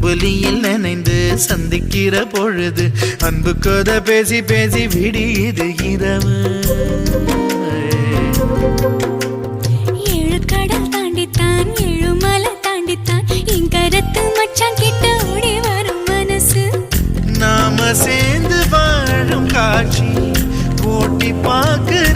அம்புலியில் நனைந்து சந்திக்கிற பொழுது அன்பு கதை பேசி பேசி விடியுது இரவு. ஏழு கடல் தாண்டித்தான் ஏழு மலை தாண்டித்தான் என் கருத்து மச்சான் கிட்ட ஓடி வரும் மனசு. நாம சேர்ந்து வாழும் காட்சி போட்டி பார்க்க